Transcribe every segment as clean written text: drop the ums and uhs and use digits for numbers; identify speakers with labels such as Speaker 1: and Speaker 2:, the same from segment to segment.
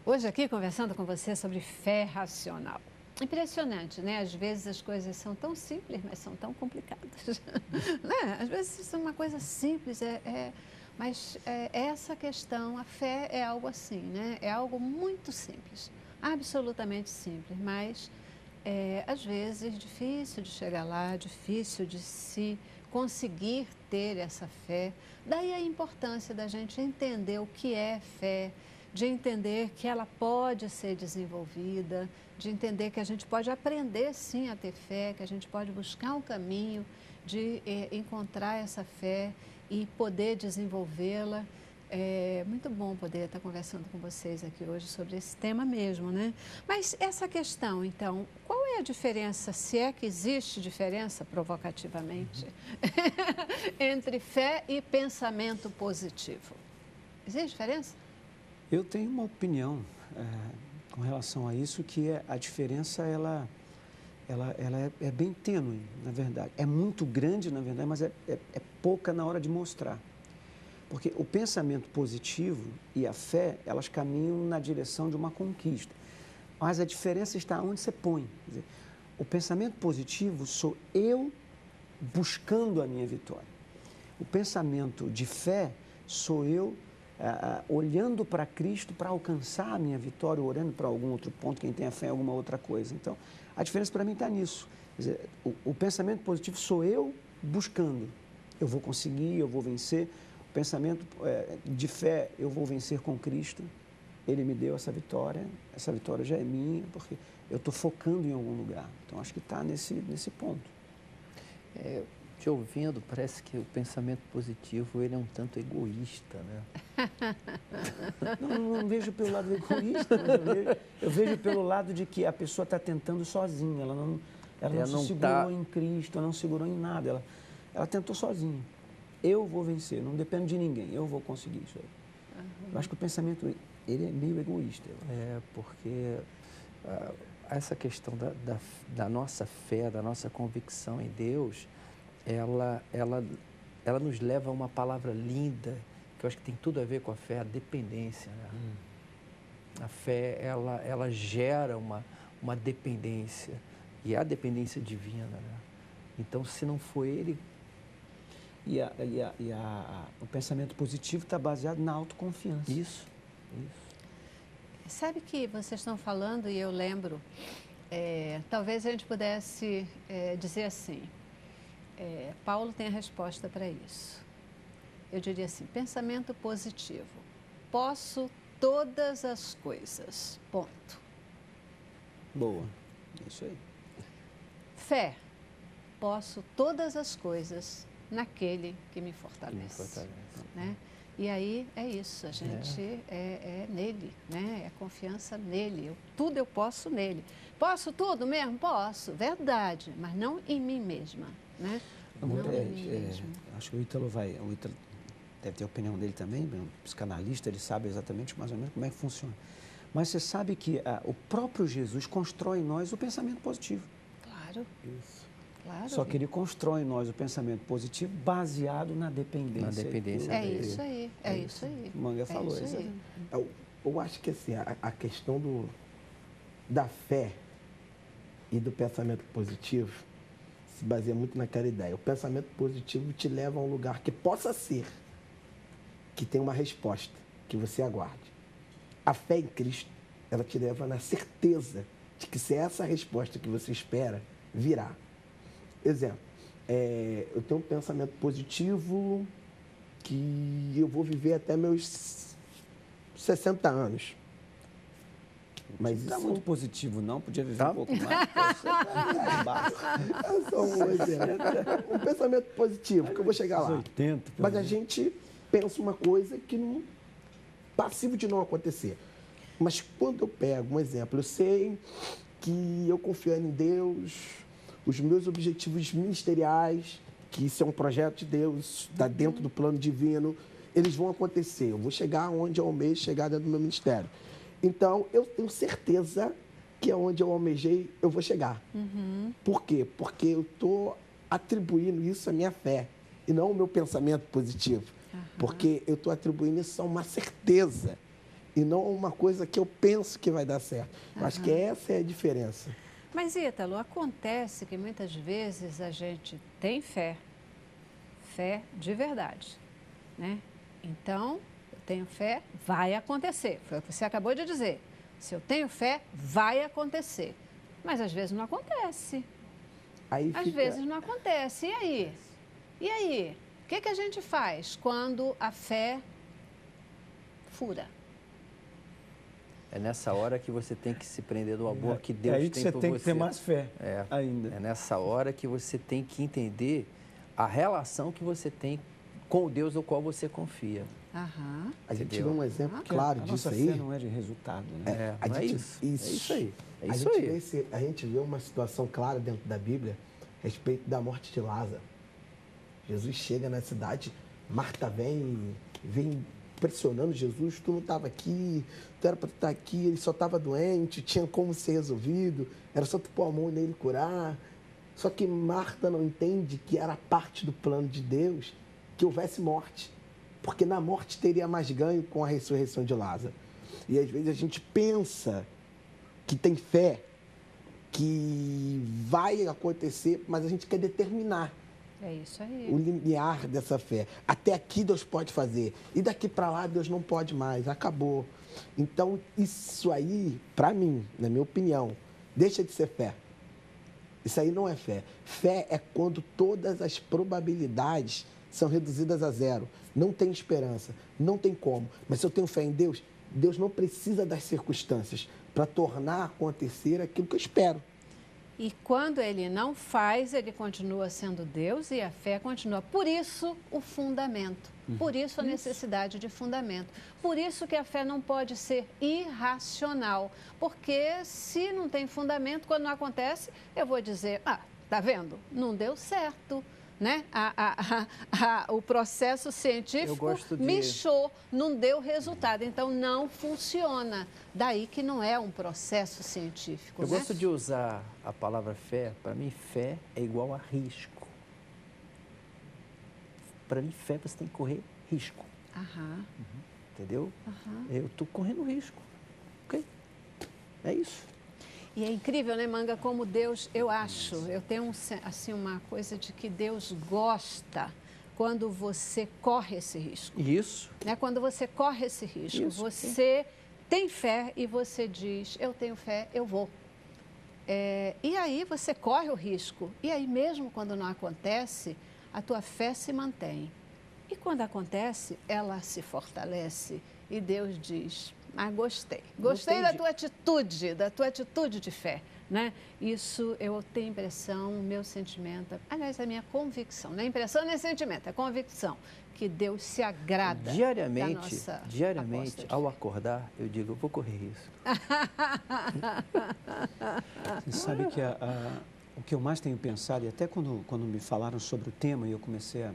Speaker 1: Hoje aqui conversando com você sobre fé racional. Impressionante, né? Às vezes as coisas são tão simples, mas são tão complicadas. Né? Às vezes isso é uma coisa simples, mas essa questão, a fé é algo assim, né? É algo muito simples, absolutamente simples, mas às vezes difícil de chegar lá, difícil de se conseguir ter essa fé. Daí a importância da gente entender o que é fé, de entender que ela pode ser desenvolvida, de entender que a gente pode aprender sim a ter fé, que a gente pode buscar um caminho de encontrar essa fé e poder desenvolvê-la. É muito bom poder estar conversando com vocês aqui hoje sobre esse tema mesmo, né? Mas essa questão, então, qual é a diferença, se é que existe diferença, provocativamente, entre fé e pensamento positivo? Existe diferença?
Speaker 2: Eu tenho uma opinião com relação a isso, que a diferença ela é bem tênue, na verdade. É muito grande, na verdade, mas é pouca na hora de mostrar. Porque o pensamento positivo e a fé, elas caminham na direção de uma conquista. Mas a diferença está onde você põe. Quer dizer, o pensamento positivo sou eu buscando a minha vitória. O pensamento de fé sou eu olhando para Cristo para alcançar a minha vitória, ou olhando para algum outro ponto, quem tem a fé em alguma outra coisa. Então, a diferença para mim está nisso. Quer dizer, o pensamento positivo sou eu buscando. Eu vou conseguir, eu vou vencer. O pensamento de fé, eu vou vencer com Cristo. Ele me deu essa vitória já é minha, porque eu estou focando em algum lugar. Então, acho que está nesse ponto.
Speaker 3: Te ouvindo, parece que o pensamento positivo ele é um tanto egoísta, né?
Speaker 2: Não vejo pelo lado egoísta, mas eu vejo pelo lado de que a pessoa está tentando sozinha, ela não se segurou em Cristo, ela não segurou em nada, ela tentou sozinha. Eu vou vencer, não dependo de ninguém, eu vou conseguir isso aí. Uhum. Eu acho que o pensamento, ele é meio egoísta.
Speaker 3: Porque essa questão da nossa fé, da nossa convicção em Deus, ela nos leva a uma palavra linda, que eu acho que tem tudo a ver com a fé, a dependência. Né? A fé, ela gera uma dependência, e é a dependência divina. Né? Então, se não for Ele...
Speaker 2: O pensamento positivo está baseado na autoconfiança.
Speaker 3: Isso.
Speaker 1: Sabe que vocês estão falando, e eu lembro, talvez a gente pudesse dizer assim, Paulo tem a resposta para isso. Eu diria assim, pensamento positivo. Posso todas as coisas, ponto.
Speaker 2: Boa, é isso aí.
Speaker 1: Fé. Posso todas as coisas naquele que me fortalece. Né? E aí é isso, a gente é nele, né? É confiança nele. Tudo eu posso nele. Posso tudo mesmo? Posso, verdade, mas não em mim mesma. Né?
Speaker 2: Acho que o Ítalo deve ter a opinião dele também, um psicanalista, ele sabe exatamente mais ou menos como é que funciona. Mas você sabe que o próprio Jesus constrói em nós o pensamento positivo.
Speaker 1: Claro.
Speaker 2: Isso.
Speaker 1: Claro.
Speaker 2: Só que ele constrói em nós o pensamento positivo baseado na dependência.
Speaker 3: Na dependência
Speaker 1: dele. Isso aí, isso aí.
Speaker 2: O Manga falou isso.
Speaker 4: Eu acho que assim, a questão da fé e do pensamento positivo se baseia muito naquela ideia. O pensamento positivo te leva a um lugar que possa ser, que tem uma resposta, que você aguarde. A fé em Cristo, ela te leva na certeza de que se essa resposta que você espera virá. Exemplo, eu tenho um pensamento positivo que eu vou viver até meus 60 anos. Mas
Speaker 2: não é muito positivo, não? Podia viver um pouco mais.
Speaker 4: É só um exemplo. Um pensamento positivo, que eu vou chegar lá.
Speaker 2: 80,
Speaker 4: mas a gente pensa uma coisa que não passivo de não acontecer. Mas quando eu pego um exemplo, eu sei que eu confiando em Deus, os meus objetivos ministeriais, que isso é um projeto de Deus, está dentro do plano divino, eles vão acontecer. Eu vou chegar onde eu almejo chegar dentro do meu ministério. Então, eu tenho certeza que aonde eu almejei, eu vou chegar. Uhum. Por quê? Porque eu estou atribuindo isso à minha fé e não ao meu pensamento positivo. Uhum. Porque eu estou atribuindo isso a uma certeza. e não uma coisa que eu penso que vai dar certo. Eu acho que essa é a diferença.
Speaker 1: Mas, Ítalo, acontece que muitas vezes a gente tem fé de verdade, né? Então, eu tenho fé, vai acontecer. Foi o que você acabou de dizer. Se eu tenho fé, vai acontecer. Mas às vezes não acontece. Às vezes não acontece. E aí? E aí? O que a gente faz quando a fé fura?
Speaker 3: É nessa hora que você tem que se prender do amor que Deus
Speaker 2: aí que
Speaker 3: tem
Speaker 2: você
Speaker 3: por
Speaker 2: tem
Speaker 3: você.
Speaker 2: que ter mais fé ainda.
Speaker 3: É nessa hora que você tem que entender a relação que você tem com o Deus ao qual você confia.
Speaker 1: Aham.
Speaker 4: A gente vê um exemplo claro disso aí.
Speaker 2: A nossa fé não é de resultado, né?
Speaker 3: É isso. É isso aí. É
Speaker 4: a
Speaker 3: isso
Speaker 4: gente
Speaker 3: aí.
Speaker 4: a gente vê uma situação clara dentro da Bíblia a respeito da morte de Lázaro. Jesus chega na cidade, Marta vem pressionando Jesus, tu não estava aqui, tu era para estar aqui, ele só estava doente, tinha como ser resolvido, era só tu pôr a mão nele e curar. Só que Marta não entende que era parte do plano de Deus que houvesse morte, porque na morte teria mais ganho com a ressurreição de Lázaro. E às vezes a gente pensa que tem fé, que vai acontecer, mas a gente quer determinar
Speaker 1: É isso aí.
Speaker 4: o limiar dessa fé. Até aqui Deus pode fazer, e daqui para lá Deus não pode mais, acabou. Então isso aí, para mim, na minha opinião, deixa de ser fé. Isso aí não é fé. Fé é quando todas as probabilidades são reduzidas a zero. Não tem esperança, não tem como. Mas se eu tenho fé em Deus, Deus não precisa das circunstâncias para tornar acontecer aquilo que eu espero.
Speaker 1: E quando ele não faz, ele continua sendo Deus e a fé continua. Por isso, o fundamento. Por isso, a necessidade de fundamento. Por isso que a fé não pode ser irracional. Porque se não tem fundamento, quando não acontece, eu vou dizer, tá vendo? Não deu certo. Né? O processo científico mexeu, não deu resultado, então não funciona. Daí que não é um processo científico.
Speaker 3: Eu gosto de usar a palavra fé. Para mim, fé é igual a risco. Para mim, fé você tem que correr risco. Entendeu? Eu estou correndo risco. Ok? É isso.
Speaker 1: E é incrível, né, Manga, como Deus, eu tenho assim, uma coisa de que Deus gosta quando você corre esse risco.
Speaker 3: Isso.
Speaker 1: Né? Quando você corre esse risco,
Speaker 3: Isso,
Speaker 1: você tem fé e você diz, eu tenho fé, eu vou. E aí você corre o risco. E aí mesmo quando não acontece, a tua fé se mantém. E quando acontece, ela se fortalece e Deus diz... Gostei da tua atitude de fé, né? Isso eu tenho impressão, o meu sentimento, aliás, a minha convicção, não é impressão nem sentimento, é convicção, que Deus se agrada
Speaker 3: diariamente,
Speaker 1: aposta de
Speaker 3: ao
Speaker 1: fé.
Speaker 3: acordar, eu digo, eu vou correr risco.
Speaker 2: Você sabe que o que eu mais tenho pensado, e até quando me falaram sobre o tema e eu comecei a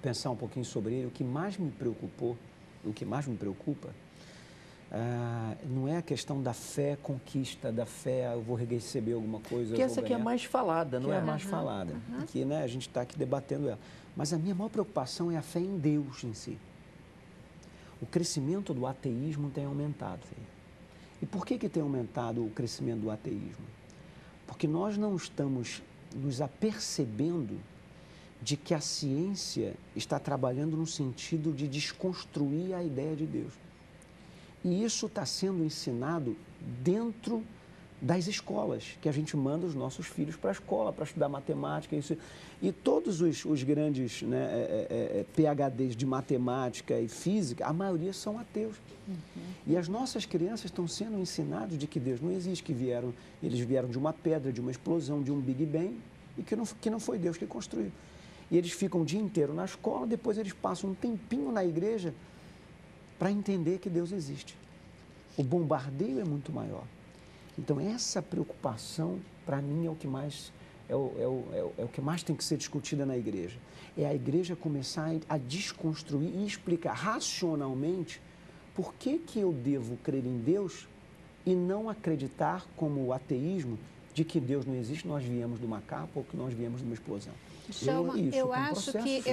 Speaker 2: pensar um pouquinho sobre ele, o que mais me preocupou, o que mais me preocupa, não é a questão da fé, conquista da fé, eu vou receber alguma coisa.
Speaker 3: Que essa aqui é a mais falada, não é?
Speaker 2: É a mais falada, que né, a gente está aqui debatendo ela. Mas a minha maior preocupação é a fé em Deus em si. O crescimento do ateísmo tem aumentado. E por que tem aumentado o crescimento do ateísmo? Porque nós não estamos nos apercebendo de que a ciência está trabalhando no sentido de desconstruir a ideia de Deus. E isso está sendo ensinado dentro das escolas, que a gente manda os nossos filhos para a escola, para estudar matemática. E todos os grandes PhDs de matemática e física, a maioria são ateus. E as nossas crianças estão sendo ensinadas de que Deus não existe, que eles vieram de uma pedra, de uma explosão, de um Big Bang, e que não foi Deus que construiu. E eles ficam o dia inteiro na escola, depois eles passam um tempinho na igreja para entender que Deus existe. O bombardeio é muito maior. Então, essa preocupação, para mim, é o que mais é o que mais tem que ser discutida na igreja. É a igreja começar a desconstruir e explicar racionalmente por que eu devo crer em Deus e não acreditar, como o ateísmo, de que Deus não existe, nós viemos de uma capa ou que nós viemos de uma explosão.
Speaker 1: Djalma, eu acho que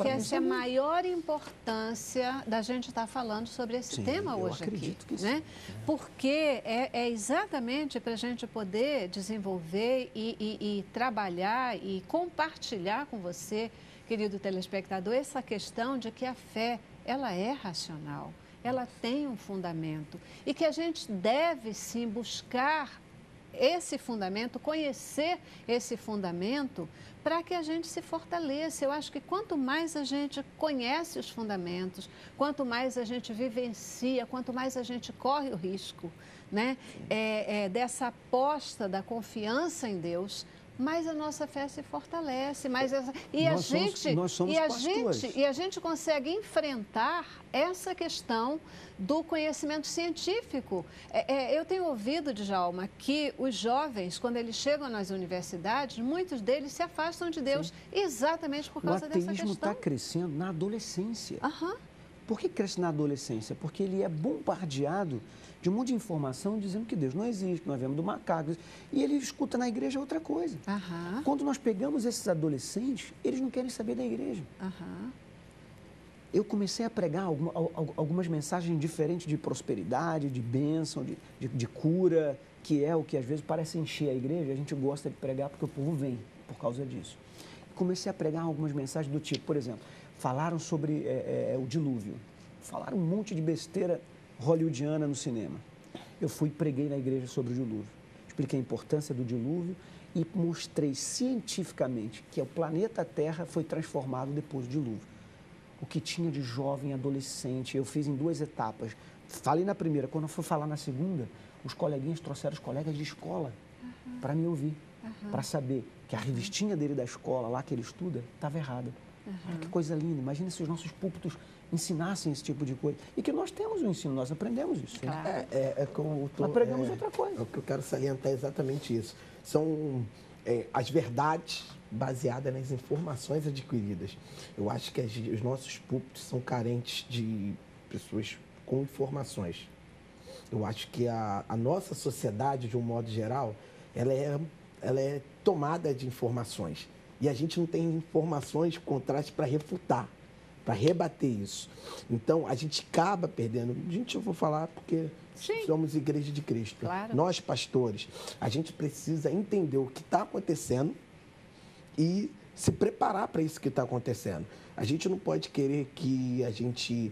Speaker 1: essa é a maior importância da gente estar falando sobre esse tema hoje aqui, né? Porque é exatamente para a gente poder desenvolver e trabalhar e compartilhar com você, querido telespectador, essa questão de que a fé, ela é racional, ela tem um fundamento e que a gente deve sim buscar esse fundamento, conhecer esse fundamento para que a gente se fortaleça. Eu acho que quanto mais a gente conhece os fundamentos, quanto mais a gente vivencia, quanto mais a gente corre o risco, né, dessa aposta da confiança em Deus, mais a nossa fé se fortalece, e a gente consegue enfrentar essa questão do conhecimento científico. Eu tenho ouvido, Djalma, que os jovens, quando eles chegam nas universidades, muitos deles se afastam de Deus exatamente por causa dessa questão.
Speaker 2: O ateísmo está crescendo na adolescência. Por que cresce na adolescência? Porque ele é bombardeado de um monte de informação dizendo que Deus não existe, que nós viemos do macaco. E ele escuta na igreja outra coisa. Quando nós pegamos esses adolescentes, eles não querem saber da igreja. Eu comecei a pregar algumas mensagens diferentes de prosperidade, de bênção, de cura, que é o que às vezes parece encher a igreja. A gente gosta de pregar porque o povo vem por causa disso. Comecei a pregar algumas mensagens do tipo, por exemplo, falaram sobre o dilúvio. Falaram um monte de besteira hollywoodiana no cinema. Eu fui e preguei na igreja sobre o dilúvio. Expliquei a importância do dilúvio e mostrei cientificamente que o planeta Terra foi transformado depois do dilúvio. O que tinha de jovem, adolescente, eu fiz em 2 etapas. Falei na primeira, quando eu fui falar na segunda, os coleguinhas trouxeram os colegas de escola para me ouvir, para saber que a revistinha dele da escola, lá que ele estuda, estava errada. Olha que coisa linda, imagina se os nossos púlpitos ensinassem esse tipo de coisa. E que nós temos o ensino, nós aprendemos isso.
Speaker 1: Claro.
Speaker 2: Nós pregamos outra coisa.
Speaker 4: O que eu quero salientar é exatamente isso. São as verdades baseadas nas informações adquiridas. Eu acho que os nossos púlpitos são carentes de pessoas com informações. Eu acho que a nossa sociedade, de um modo geral, ela é tomada de informações. E a gente não tem informações contrastes para refutar, para rebater isso. Então, a gente acaba perdendo. Gente, eu vou falar porque somos Igreja de Cristo.
Speaker 1: Claro.
Speaker 4: Nós, pastores, a gente precisa entender o que está acontecendo e se preparar para isso que está acontecendo. A gente não pode querer que a gente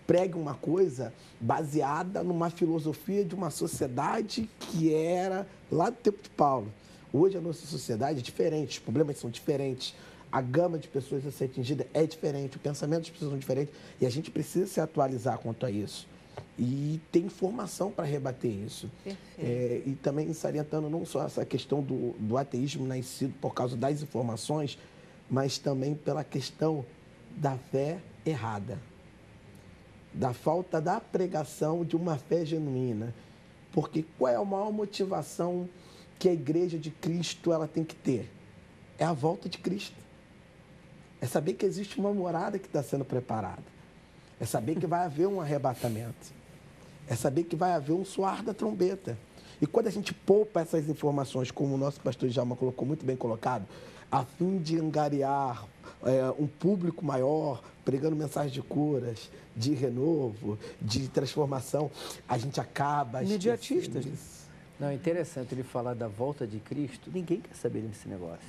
Speaker 4: pregue uma coisa baseada numa filosofia de uma sociedade que era lá do tempo de Paulo. Hoje a nossa sociedade é diferente, os problemas são diferentes, a gama de pessoas a ser atingida é diferente, o pensamento das pessoas são diferentes e a gente precisa se atualizar quanto a isso. E tem informação para rebater isso. E também salientando não só essa questão do ateísmo nascido por causa das informações, mas também pela questão da fé errada, da falta da pregação de uma fé genuína. Porque qual é a maior motivação que a Igreja de Cristo ela tem que ter? É a volta de Cristo. É saber que existe uma morada que está sendo preparada. É saber que vai haver um arrebatamento. É saber que vai haver um soar da trombeta. E quando a gente poupa essas informações, como o nosso pastor Djalma colocou, muito bem colocado, a fim de angariar um público maior, pregando mensagens de curas, de renovo, de transformação, a gente acaba...
Speaker 2: Imediatistas.
Speaker 3: Não, é interessante ele falar da volta de Cristo. Ninguém quer saber desse negócio.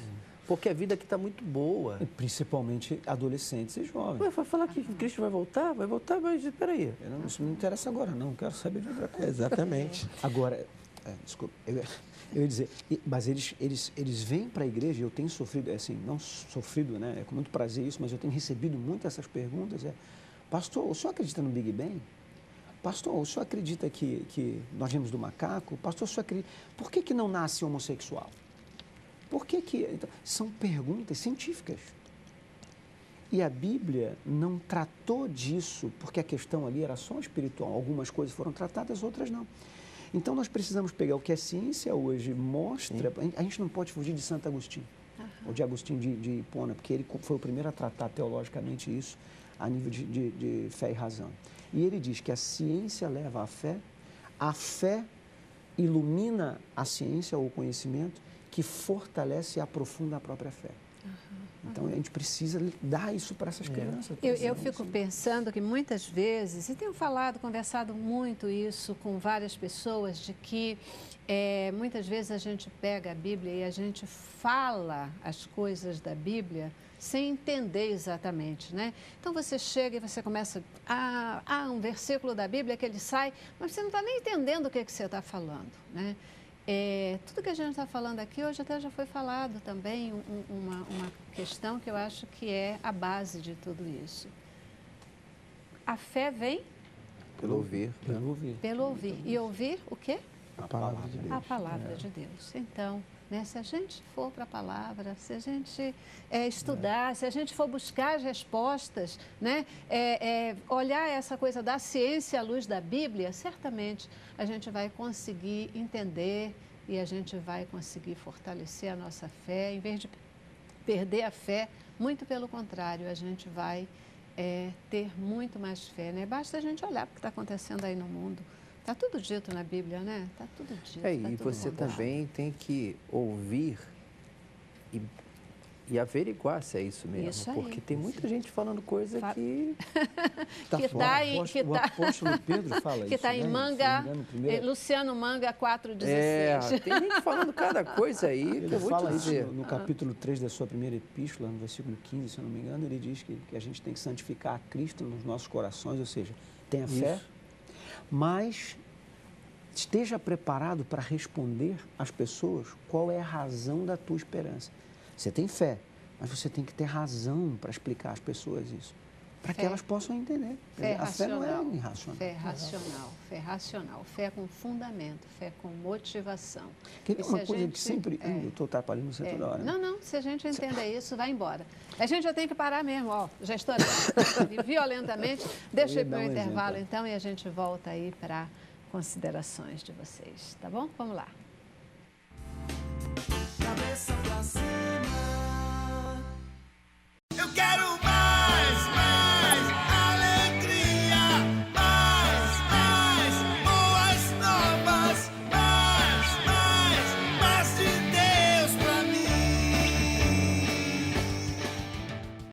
Speaker 3: Porque a vida aqui está muito boa.
Speaker 2: E principalmente adolescentes e jovens.
Speaker 3: Vai falar que Cristo vai voltar, mas espera aí.
Speaker 2: Isso não me interessa agora, não. Quero saber de outra coisa.
Speaker 4: Exatamente.
Speaker 2: Agora, desculpa, eu ia dizer, mas eles vêm para a igreja, eu tenho sofrido, não sofrido, né? É com muito prazer isso, mas eu tenho recebido muito essas perguntas. Pastor, o senhor acredita no Big Bang? Pastor, o senhor acredita que nós viemos do macaco? Pastor, o senhor acredita... Por que não nasce homossexual? Por que então, são perguntas científicas. E a Bíblia não tratou disso, porque a questão ali era só espiritual. Algumas coisas foram tratadas, outras não. Então, nós precisamos pegar o que a ciência hoje mostra. A gente não pode fugir de Santo Agostinho, ou de Agostinho de Hipona, porque ele foi o primeiro a tratar teologicamente isso a nível de fé e razão. E ele diz que a ciência leva à fé, a fé ilumina a ciência ou o conhecimento, que fortalece e aprofunda a própria fé. Então, a gente precisa dar isso para essas crianças.
Speaker 1: Eu fico pensando que muitas vezes, e tenho conversado muito isso com várias pessoas, de que muitas vezes a gente pega a Bíblia e a gente fala as coisas da Bíblia sem entender exatamente, né? Então, você chega e você começa um versículo da Bíblia que ele sai, mas você não está nem entendendo o que você está falando, né? Tudo que a gente está falando aqui, hoje até já foi falado também, uma questão que eu acho que é a base de tudo isso. A fé vem
Speaker 3: Pelo ouvir.
Speaker 1: pelo ouvir. E ouvir o quê?
Speaker 4: A palavra de Deus.
Speaker 1: A palavra de Deus. Então, né, se a gente for para a palavra, se a gente estudar, se a gente for buscar as respostas, né, olhar essa coisa da ciência à luz da Bíblia, certamente a gente vai conseguir entender e a gente vai conseguir fortalecer a nossa fé. Em vez de perder a fé, muito pelo contrário, a gente vai ter muito mais fé, né? Basta a gente olhar para o que está acontecendo aí no mundo. Está tudo dito na Bíblia, né? Está tudo dito. Tá
Speaker 3: E
Speaker 1: tudo
Speaker 3: você
Speaker 1: rodado.
Speaker 3: também tem que ouvir e averiguar se é isso mesmo.
Speaker 1: Isso aí.
Speaker 3: Porque tem muita gente falando coisa que...
Speaker 1: Que está em...
Speaker 2: O apóstolo Pedro fala
Speaker 1: Que está
Speaker 2: isso,
Speaker 1: em
Speaker 2: né?
Speaker 1: Manga,
Speaker 2: Se não me engano, primeiro-
Speaker 1: Luciano Manga 4,16.
Speaker 3: tem gente falando cada coisa aí que
Speaker 2: Ele
Speaker 3: eu vou
Speaker 2: fala
Speaker 3: te
Speaker 2: isso
Speaker 3: dizer.
Speaker 2: no capítulo 3 da sua primeira epístola, no versículo 15, se eu não me engano, ele diz que a gente tem que santificar a Cristo nos nossos corações, ou seja, tenha fé, mas esteja preparado para responder às pessoas qual é a razão da tua esperança. Você tem fé, mas você tem que ter razão para explicar às pessoas isso, para que elas possam entender.
Speaker 1: Fé
Speaker 2: A fé não
Speaker 1: racional.
Speaker 2: é irracional.
Speaker 1: Fé racional, fé com fundamento, fé com motivação.
Speaker 2: Quer ver
Speaker 1: E se
Speaker 2: uma
Speaker 1: a
Speaker 2: coisa
Speaker 1: gente-
Speaker 2: que sempre... Eu estou atrapalhando você toda hora. né?
Speaker 1: Não, se a gente entender isso, vai embora. A gente já tem que parar mesmo, ó, já estourei. Violentamente. Deixa eu ir
Speaker 2: ia
Speaker 1: para
Speaker 2: dar
Speaker 1: o
Speaker 2: um
Speaker 1: intervalo,
Speaker 2: exemplo.
Speaker 1: então, e a gente volta aí para considerações de vocês, tá bom? Vamos lá.
Speaker 5: Cabeça pra cima. Eu quero